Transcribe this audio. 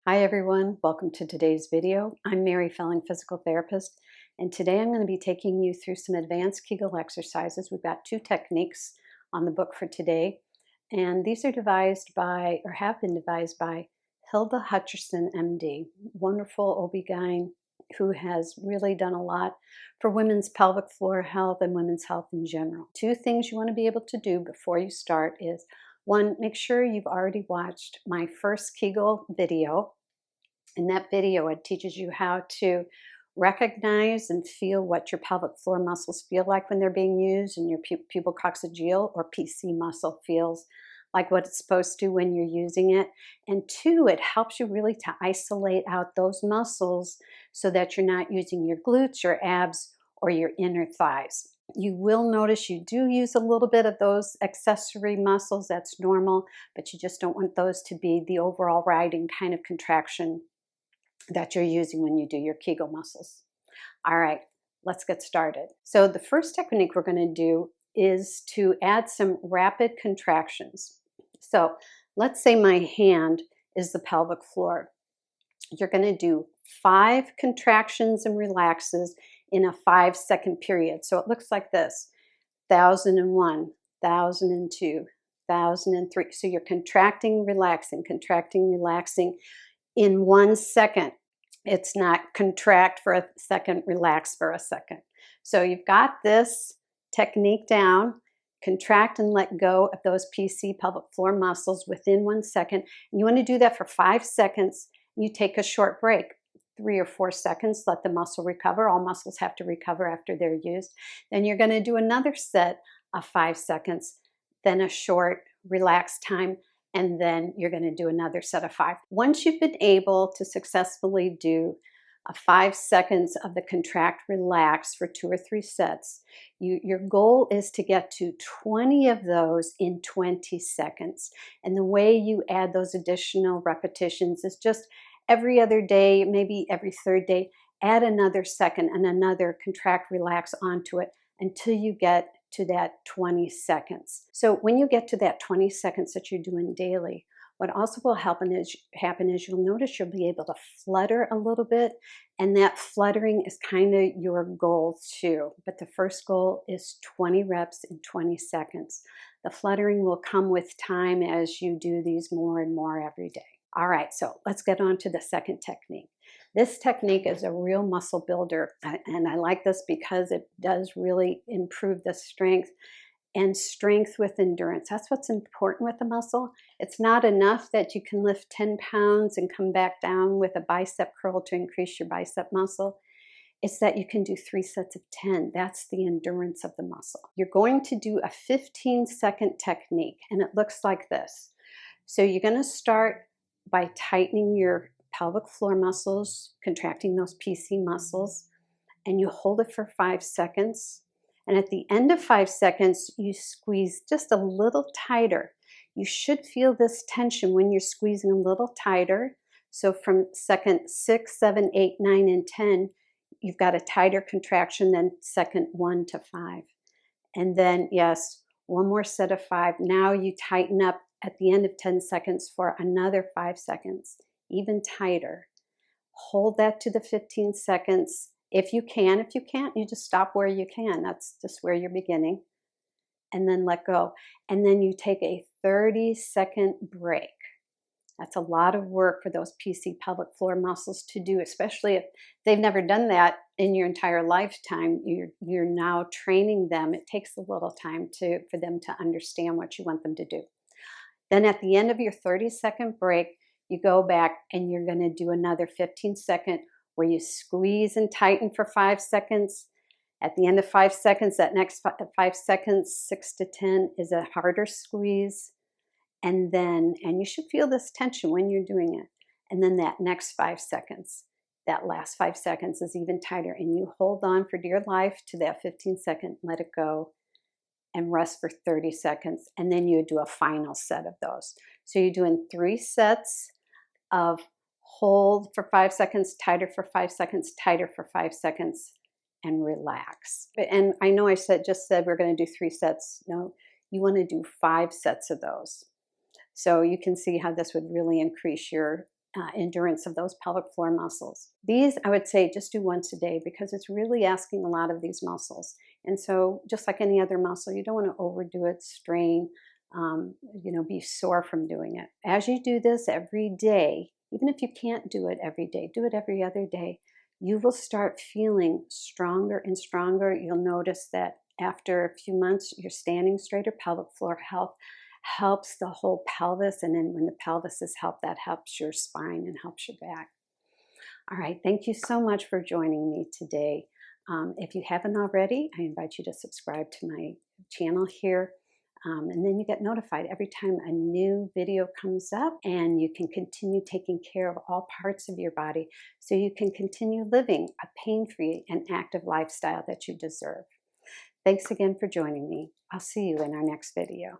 Hi everyone, welcome to today's video. I'm Mary Felling, physical therapist, and today I'm going to be taking you through some advanced Kegel exercises. We've got two techniques on the book for today, and these are devised by, or have been devised by, Hilda Hutcherson, MD, wonderful OB-GYN who has really done a lot for women's pelvic floor health and women's health in general. Two things you want to be able to do before you start is, one, make sure you've already watched my first Kegel video. In that video, it teaches you how to recognize and feel what your pelvic floor muscles feel like when they're being used, and your pubococcygeal or PC muscle feels like what it's supposed to when you're using it. And two, it helps you really to isolate out those muscles so that you're not using your glutes, your abs, or your inner thighs. You will notice you do use a little bit of those accessory muscles. That's normal, but you just don't want those to be the overall riding kind of contraction that you're using when you do your Kegel muscles. All right, let's get started. So the first technique we're going to do is to add some rapid contractions. So let's say my hand is the pelvic floor. You're going to do 5 contractions and relaxes in a 5-second period. So it looks like this: 1001, 1002, 1003. So you're contracting, relaxing in 1 second. It's not contract for a second, relax for a second. So you've got this technique down. Contract and let go of those PC, pelvic floor muscles, within 1 second. And you want to do that for 5 seconds. You take a short break, 3 or 4 seconds, let the muscle recover. All muscles have to recover after they're used. Then you're going to do another set of 5 seconds, then a short relaxed time, and then you're going to do another set of 5. Once you've been able to successfully do 5 seconds of the contract relax for 2 or 3 sets, your goal is to get to 20 of those in 20 seconds. And the way you add those additional repetitions is just every other day, maybe every third day, add another second and another contract relax onto it until you get to that 20 seconds. So when you get to that 20 seconds that you're doing daily, what also will happen is you'll notice you'll be able to flutter a little bit, and that fluttering is kind of your goal too. But the first goal is 20 reps in 20 seconds. The fluttering will come with time as you do these more and more every day. All right, so let's get on to the second technique. This technique is a real muscle builder, and I like this because it does really improve the strength with endurance. That's what's important with the muscle. It's not enough that you can lift 10 pounds and come back down with a bicep curl to increase your bicep muscle. It's that you can do 3 sets of 10. That's the endurance of the muscle. You're going to do a 15-second technique, and it looks like this. So you're going to start by tightening your pelvic floor muscles, contracting those PC muscles, and you hold it for 5 seconds. And at the end of 5 seconds, you squeeze just a little tighter. You should feel this tension when you're squeezing a little tighter. So from second 6, 7, 8, 9, and 10, you've got a tighter contraction than second 1 to 5. And then, yes, one more set of 5. Now you tighten up at the end of 10 seconds for another 5 seconds, even tighter. Hold that to the 15 seconds. If you can. If you can't, you just stop where you can. That's just where you're beginning. And then let go. And then you take a 30-second break. That's a lot of work for those PC pelvic floor muscles to do, especially if they've never done that in your entire lifetime. You're now training them. It takes a little time for them to understand what you want them to do. Then at the end of your 30-second break, you go back and you're going to do another 15-second where you squeeze and tighten for 5 seconds. At the end of 5 seconds, that next 5 seconds, 6 to 10, is a harder squeeze. And you should feel this tension when you're doing it. And then that next 5 seconds, that last 5 seconds is even tighter. And you hold on for dear life to that 15-second, let it go, and rest for 30 seconds. And then you do a final set of those. So you're doing 3 sets of hold for 5 seconds, tighter for 5 seconds, tighter for 5 seconds, and relax. And I know I just said we're going to do 3 sets. No, you want to do 5 sets of those. So you can see how this would really increase your endurance of those pelvic floor muscles. These, I would say, just do once a day because it's really asking a lot of these muscles. And so just like any other muscle, you don't want to overdo it, strain, be sore from doing it. As you do this every day, even if you can't do it every day, do it every other day, you will start feeling stronger and stronger. You'll notice that after a few months, you're standing straighter. Pelvic floor health helps the whole pelvis. And then when the pelvis is helped, that helps your spine and helps your back. All right. Thank you so much for joining me today. If you haven't already, I invite you to subscribe to my channel here. And then you get notified every time a new video comes up, and you can continue taking care of all parts of your body so you can continue living a pain-free and active lifestyle that you deserve. Thanks again for joining me. I'll see you in our next video.